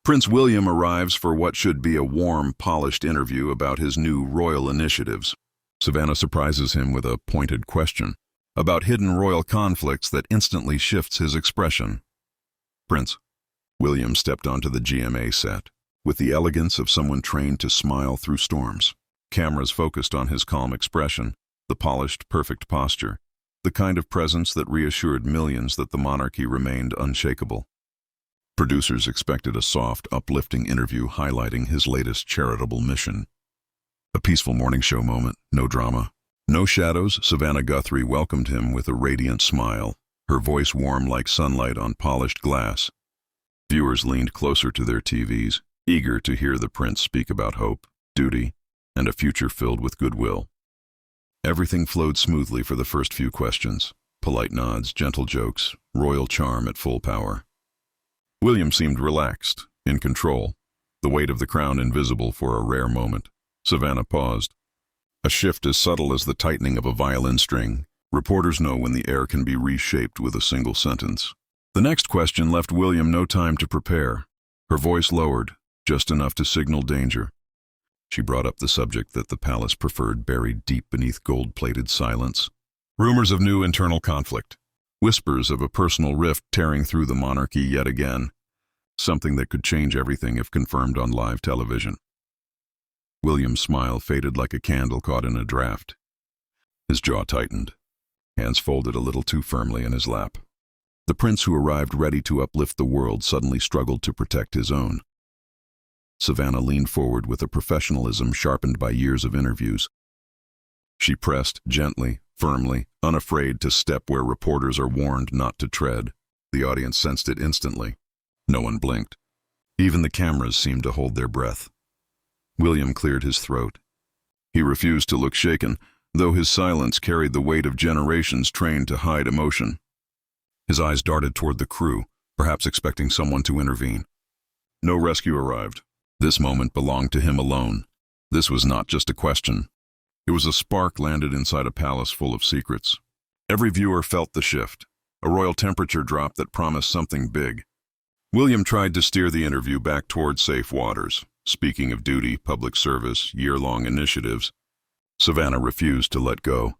Prince William arrives for what should be a warm, polished interview about his new royal initiatives. Savannah surprises him with a pointed question about hidden royal conflicts that instantly shifts his expression. Prince William stepped onto the GMA set with the elegance of someone trained to smile through storms. Cameras focused on his calm expression, the polished, perfect posture, the kind of presence that reassured millions that the monarchy remained unshakable. Producers expected a soft, uplifting interview highlighting his latest charitable mission. A peaceful morning show moment, no drama, no shadows. Savannah Guthrie welcomed him with a radiant smile, her voice warm like sunlight on polished glass. Viewers leaned closer to their TVs, eager to hear the prince speak about hope, duty, and a future filled with goodwill. Everything flowed smoothly for the first few questions. Polite nods, gentle jokes, royal charm at full power. William seemed relaxed, in control, the weight of the crown invisible for a rare moment. Savannah paused. A shift as subtle as the tightening of a violin string. Reporters know when the air can be reshaped with a single sentence. The next question left William no time to prepare. Her voice lowered, just enough to signal danger. She brought up the subject that the palace preferred, buried deep beneath gold-plated silence. Rumors of new internal conflict. Whispers of a personal rift tearing through the monarchy yet again. Something that could change everything if confirmed on live television. William's smile faded like a candle caught in a draft. His jaw tightened, hands folded a little too firmly in his lap. The prince who arrived ready to uplift the world suddenly struggled to protect his own. Savannah leaned forward with a professionalism sharpened by years of interviews. She pressed, gently, firmly, unafraid to step where reporters are warned not to tread. The audience sensed it instantly. No one blinked. Even the cameras seemed to hold their breath. William cleared his throat. He refused to look shaken, though his silence carried the weight of generations trained to hide emotion. His eyes darted toward the crew, perhaps expecting someone to intervene. No rescue arrived. This moment belonged to him alone. This was not just a question. It was a spark landed inside a palace full of secrets. Every viewer felt the shift, a royal temperature drop that promised something big. William tried to steer the interview back toward safe waters, speaking of duty, public service, year-long initiatives. Savannah refused to let go.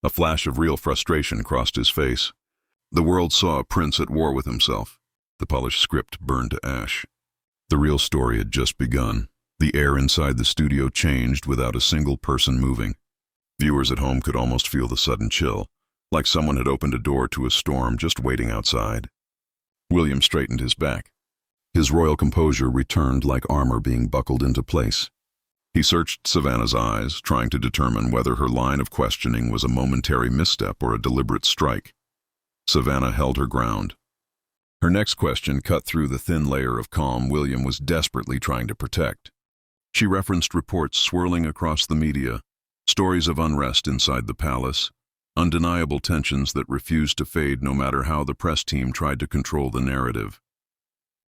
A flash of real frustration crossed his face. The world saw a prince at war with himself. The polished script burned to ash. The real story had just begun. The air inside the studio changed without a single person moving. Viewers at home could almost feel the sudden chill, like someone had opened a door to a storm just waiting outside. William straightened his back. His royal composure returned like armor being buckled into place. He searched Savannah's eyes, trying to determine whether her line of questioning was a momentary misstep or a deliberate strike. Savannah held her ground. Her next question cut through the thin layer of calm William was desperately trying to protect. She referenced reports swirling across the media, stories of unrest inside the palace, undeniable tensions that refused to fade no matter how the press team tried to control the narrative.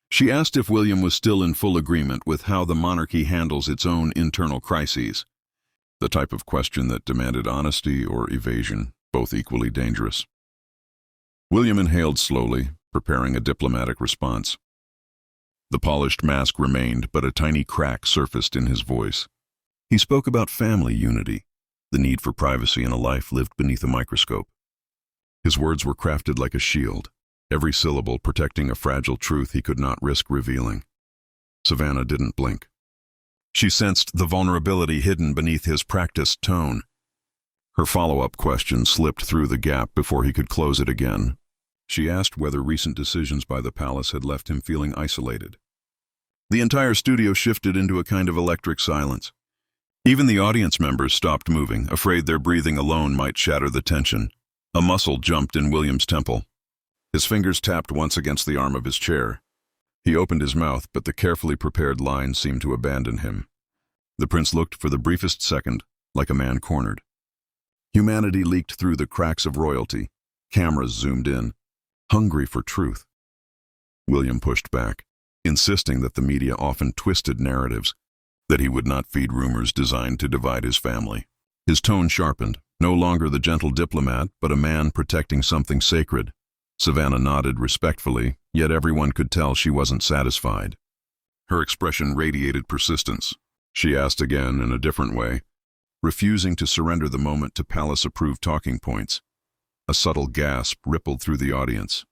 She asked if William was still in full agreement with how the monarchy handles its own internal crises, the type of question that demanded honesty or evasion, both equally dangerous. William inhaled slowly, preparing a diplomatic response. The polished mask remained, but a tiny crack surfaced in his voice. He spoke about family unity, the need for privacy in a life lived beneath a microscope. His words were crafted like a shield, every syllable protecting a fragile truth he could not risk revealing. Savannah didn't blink. She sensed the vulnerability hidden beneath his practiced tone. Her follow-up question slipped through the gap before he could close it again. She asked whether recent decisions by the palace had left him feeling isolated. The entire studio shifted into a kind of electric silence. Even the audience members stopped moving, afraid their breathing alone might shatter the tension. A muscle jumped in William's temple. His fingers tapped once against the arm of his chair. He opened his mouth, but the carefully prepared lines seemed to abandon him. The prince looked for the briefest second, like a man cornered. Humanity leaked through the cracks of royalty. Cameras zoomed in, hungry for truth. William pushed back, insisting that the media often twisted narratives, that he would not feed rumors designed to divide his family. His tone sharpened, no longer the gentle diplomat, but a man protecting something sacred. Savannah nodded respectfully, yet everyone could tell she wasn't satisfied. Her expression radiated persistence. She asked again in a different way, refusing to surrender the moment to palace-approved talking points. A subtle gasp rippled through the audience.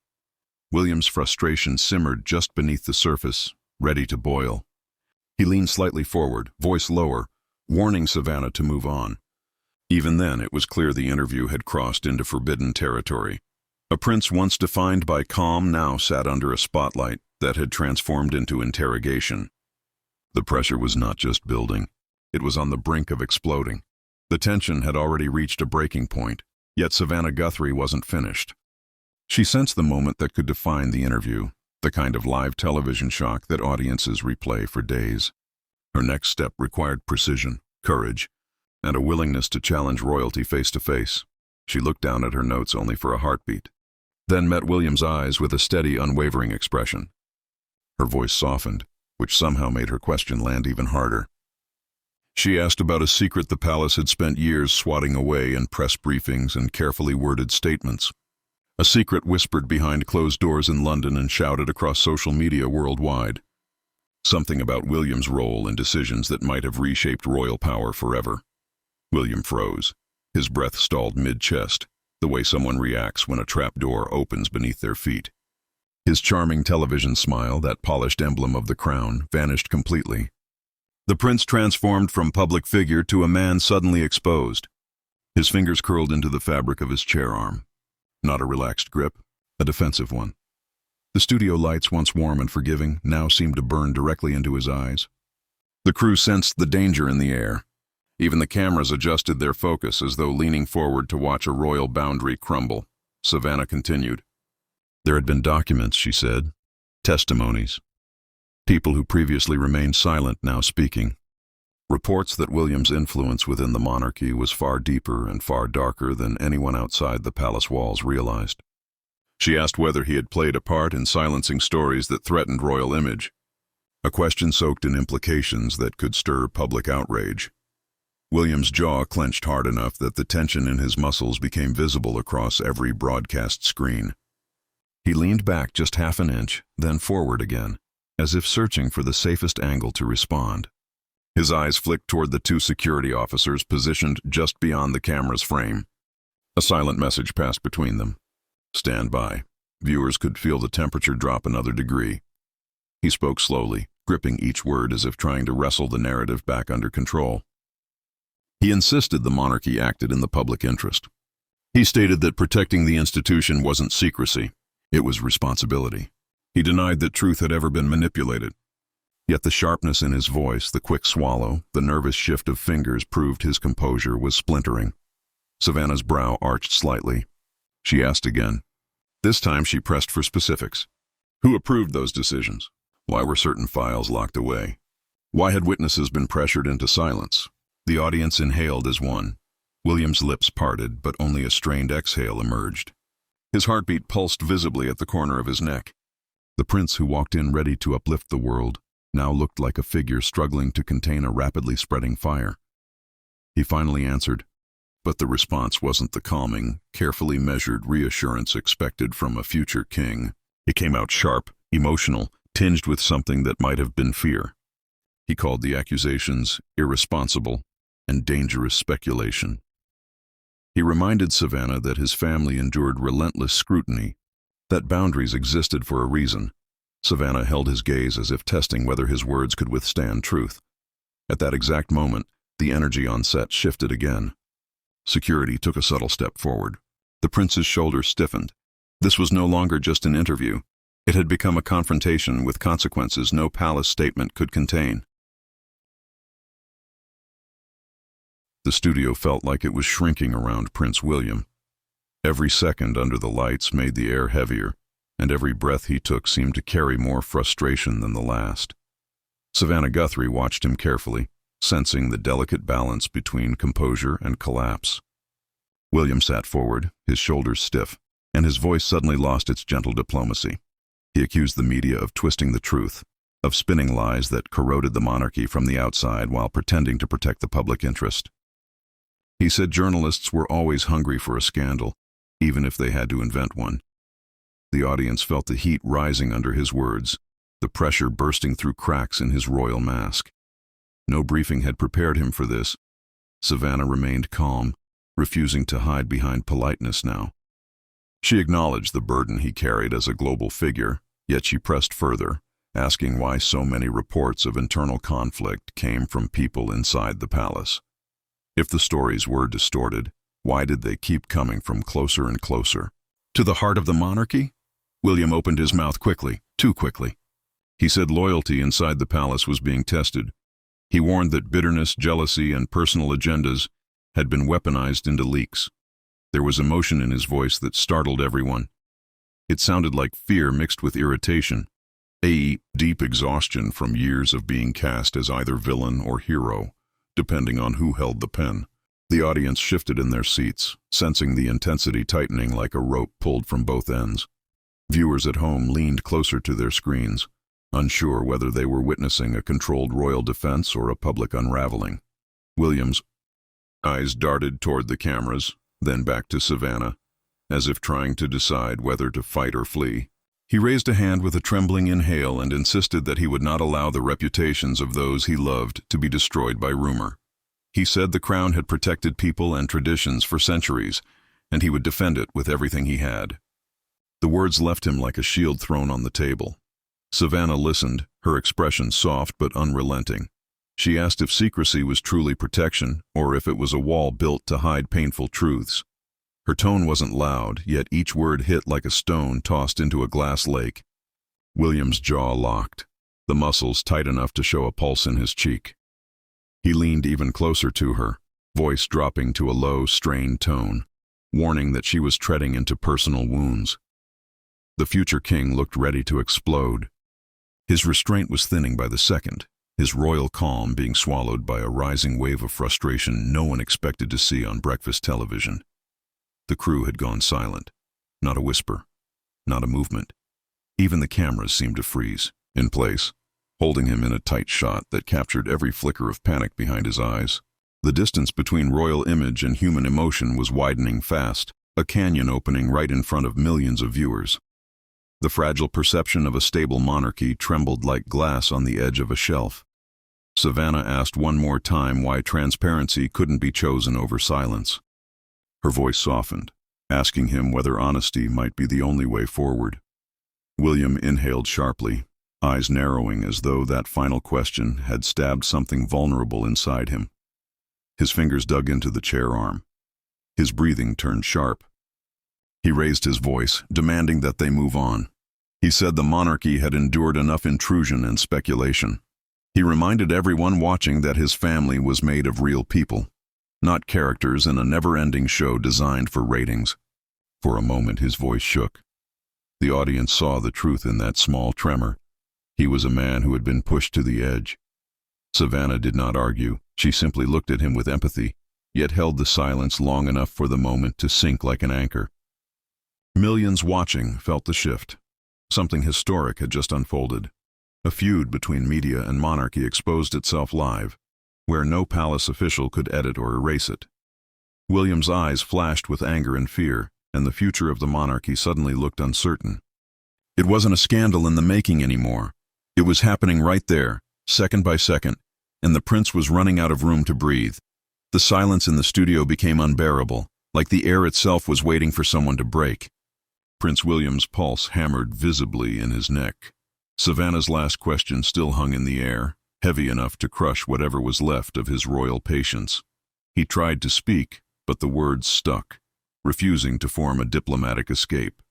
William's frustration simmered just beneath the surface, ready to boil. He leaned slightly forward, voice lower, warning Savannah to move on. Even then, it was clear the interview had crossed into forbidden territory. A prince once defined by calm now sat under a spotlight that had transformed into interrogation. The pressure was not just building. It was on the brink of exploding. The tension had already reached a breaking point, yet Savannah Guthrie wasn't finished. She sensed the moment that could define the interview, the kind of live television shock that audiences replay for days. Her next step required precision, courage, and a willingness to challenge royalty face to face. She looked down at her notes only for a heartbeat, then met William's eyes with a steady, unwavering expression. Her voice softened, which somehow made her question land even harder. She asked about a secret the palace had spent years swatting away in press briefings and carefully worded statements. A secret whispered behind closed doors in London and shouted across social media worldwide. Something about William's role in decisions that might have reshaped royal power forever. William froze. His breath stalled mid-chest, the way someone reacts when a trapdoor opens beneath their feet. His charming television smile, that polished emblem of the crown, vanished completely. The prince transformed from public figure to a man suddenly exposed. His fingers curled into the fabric of his chair arm. Not a relaxed grip, a defensive one. The studio lights, once warm and forgiving, now seemed to burn directly into his eyes. The crew sensed the danger in the air. Even the cameras adjusted their focus as though leaning forward to watch a royal boundary crumble. Savannah continued. There had been documents, she said, testimonies. People who previously remained silent now speaking. Reports that William's influence within the monarchy was far deeper and far darker than anyone outside the palace walls realized. She asked whether he had played a part in silencing stories that threatened royal image, a question soaked in implications that could stir public outrage. William's jaw clenched hard enough that the tension in his muscles became visible across every broadcast screen. He leaned back just half an inch, then forward again, as if searching for the safest angle to respond. His eyes flicked toward the two security officers positioned just beyond the camera's frame. A silent message passed between them. Stand by. Viewers could feel the temperature drop another degree. He spoke slowly, gripping each word as if trying to wrestle the narrative back under control. He insisted the monarchy acted in the public interest. He stated that protecting the institution wasn't secrecy, it was responsibility. He denied that truth had ever been manipulated. Yet the sharpness in his voice, the quick swallow, the nervous shift of fingers proved his composure was splintering. Savannah's brow arched slightly. She asked again. This time she pressed for specifics. Who approved those decisions? Why were certain files locked away? Why had witnesses been pressured into silence? The audience inhaled as one. William's lips parted, but only a strained exhale emerged. His heartbeat pulsed visibly at the corner of his neck. The prince who walked in ready to uplift the world now looked like a figure struggling to contain a rapidly spreading fire. He finally answered, but the response wasn't the calming, carefully measured reassurance expected from a future king. It came out sharp, emotional, tinged with something that might have been fear. He called the accusations irresponsible and dangerous speculation. He reminded Savannah that his family endured relentless scrutiny, that boundaries existed for a reason. Savannah held his gaze as if testing whether his words could withstand truth. At that exact moment, the energy on set shifted again. Security took a subtle step forward. The prince's shoulders stiffened. This was no longer just an interview. It had become a confrontation with consequences no palace statement could contain. The studio felt like it was shrinking around Prince William. Every second under the lights made the air heavier, and every breath he took seemed to carry more frustration than the last. Savannah Guthrie watched him carefully, sensing the delicate balance between composure and collapse. William sat forward, his shoulders stiff, and his voice suddenly lost its gentle diplomacy. He accused the media of twisting the truth, of spinning lies that corroded the monarchy from the outside while pretending to protect the public interest. He said journalists were always hungry for a scandal, even if they had to invent one. The audience felt the heat rising under his words, the pressure bursting through cracks in his royal mask. No briefing had prepared him for this. Savannah remained calm, refusing to hide behind politeness now. She acknowledged the burden he carried as a global figure, yet she pressed further, asking why so many reports of internal conflict came from people inside the palace. If the stories were distorted, why did they keep coming from closer and closer? To the heart of the monarchy? William opened his mouth quickly, too quickly. He said loyalty inside the palace was being tested. He warned that bitterness, jealousy, and personal agendas had been weaponized into leaks. There was emotion in his voice that startled everyone. It sounded like fear mixed with irritation, a deep exhaustion from years of being cast as either villain or hero, depending on who held the pen. The audience shifted in their seats, sensing the intensity tightening like a rope pulled from both ends. Viewers at home leaned closer to their screens, unsure whether they were witnessing a controlled royal defense or a public unraveling. William's eyes darted toward the cameras, then back to Savannah, as if trying to decide whether to fight or flee. He raised a hand with a trembling inhale and insisted that he would not allow the reputations of those he loved to be destroyed by rumor. He said the crown had protected people and traditions for centuries, and he would defend it with everything he had. The words left him like a shield thrown on the table. Savannah listened, her expression soft but unrelenting. She asked if secrecy was truly protection, or if it was a wall built to hide painful truths. Her tone wasn't loud, yet each word hit like a stone tossed into a glass lake. William's jaw locked, the muscles tight enough to show a pulse in his cheek. He leaned even closer to her, voice dropping to a low, strained tone, warning that she was treading into personal wounds. The future king looked ready to explode. His restraint was thinning by the second, his royal calm being swallowed by a rising wave of frustration no one expected to see on breakfast television. The crew had gone silent. Not a whisper, not a movement. Even the cameras seemed to freeze, in place, holding him in a tight shot that captured every flicker of panic behind his eyes. The distance between royal image and human emotion was widening fast, a canyon opening right in front of millions of viewers. The fragile perception of a stable monarchy trembled like glass on the edge of a shelf. Savannah asked one more time why transparency couldn't be chosen over silence. Her voice softened, asking him whether honesty might be the only way forward. William inhaled sharply, eyes narrowing as though that final question had stabbed something vulnerable inside him. His fingers dug into the chair arm. His breathing turned sharp. He raised his voice, demanding that they move on. He said the monarchy had endured enough intrusion and speculation. He reminded everyone watching that his family was made of real people, not characters in a never-ending show designed for ratings. For a moment his voice shook. The audience saw the truth in that small tremor. He was a man who had been pushed to the edge. Savannah did not argue. She simply looked at him with empathy, yet held the silence long enough for the moment to sink like an anchor. Millions watching felt the shift. Something historic had just unfolded. A feud between media and monarchy exposed itself live, where no palace official could edit or erase it. William's eyes flashed with anger and fear, and the future of the monarchy suddenly looked uncertain. It wasn't a scandal in the making anymore. It was happening right there, second by second, and the prince was running out of room to breathe. The silence in the studio became unbearable, like the air itself was waiting for someone to break. Prince William's pulse hammered visibly in his neck. Savannah's last question still hung in the air, heavy enough to crush whatever was left of his royal patience. He tried to speak, but the words stuck, refusing to form a diplomatic escape.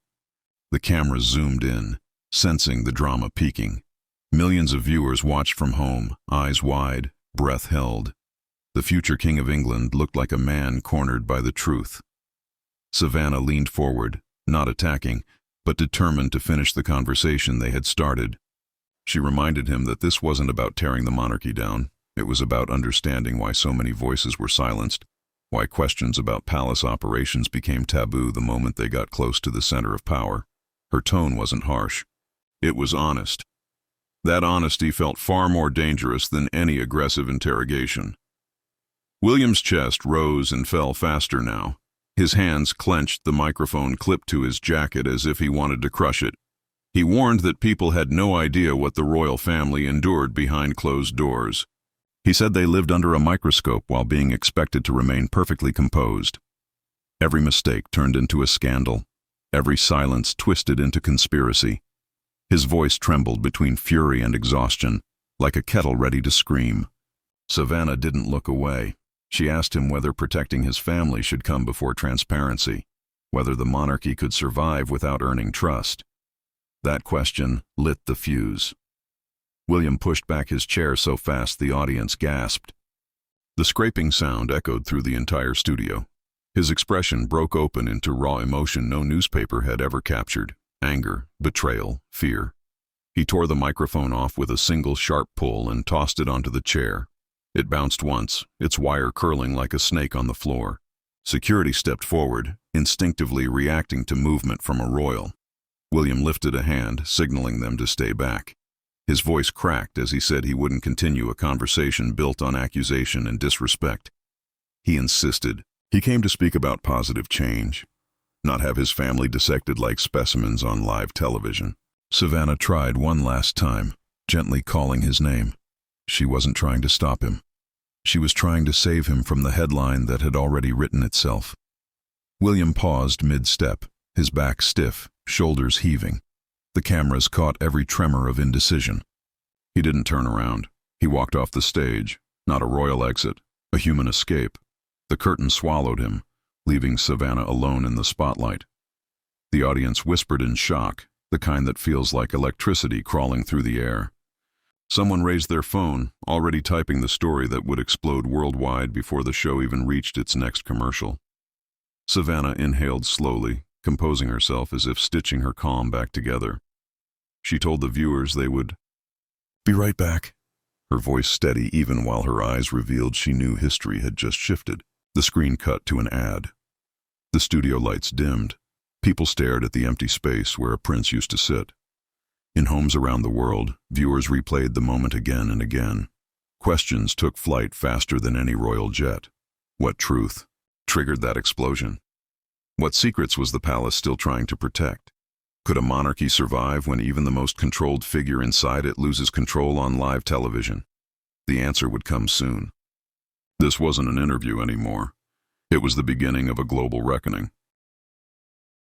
The cameras zoomed in, sensing the drama peaking. Millions of viewers watched from home, eyes wide, breath held. The future King of England looked like a man cornered by the truth. Savannah leaned forward, not attacking, but determined to finish the conversation they had started. She reminded him that this wasn't about tearing the monarchy down. It was about understanding why so many voices were silenced, why questions about palace operations became taboo the moment they got close to the center of power. Her tone wasn't harsh. It was honest. That honesty felt far more dangerous than any aggressive interrogation. William's chest rose and fell faster now. His hands clenched, the microphone clipped to his jacket as if he wanted to crush it. He warned that people had no idea what the royal family endured behind closed doors. He said they lived under a microscope while being expected to remain perfectly composed. Every mistake turned into a scandal, every silence twisted into conspiracy. His voice trembled between fury and exhaustion, like a kettle ready to scream. Savannah didn't look away. She asked him whether protecting his family should come before transparency, whether the monarchy could survive without earning trust. That question lit the fuse. William pushed back his chair so fast the audience gasped. The scraping sound echoed through the entire studio. His expression broke open into raw emotion no newspaper had ever captured: anger, betrayal, fear. He tore the microphone off with a single sharp pull and tossed it onto the chair. It bounced once, its wire curling like a snake on the floor. Security stepped forward, instinctively reacting to movement from a royal. William lifted a hand, signaling them to stay back. His voice cracked as he said he wouldn't continue a conversation built on accusation and disrespect. He insisted. He came to speak about positive change, not have his family dissected like specimens on live television. Savannah tried one last time, gently calling his name. She wasn't trying to stop him. She was trying to save him from the headline that had already written itself. William paused mid-step, his back stiff, shoulders heaving. The cameras caught every tremor of indecision. He didn't turn around. He walked off the stage, not a royal exit, a human escape. The curtain swallowed him, leaving Savannah alone in the spotlight. The audience whispered in shock, the kind that feels like electricity crawling through the air. Someone raised their phone, already typing the story that would explode worldwide before the show even reached its next commercial. Savannah inhaled slowly, composing herself as if stitching her calm back together. She told the viewers they would be right back, her voice steady even while her eyes revealed she knew history had just shifted. The screen cut to an ad. The studio lights dimmed. People stared at the empty space where a prince used to sit. In homes around the world, viewers replayed the moment again and again. Questions took flight faster than any royal jet. What truth triggered that explosion? What secrets was the palace still trying to protect? Could a monarchy survive when even the most controlled figure inside it loses control on live television? The answer would come soon. This wasn't an interview anymore. It was the beginning of a global reckoning.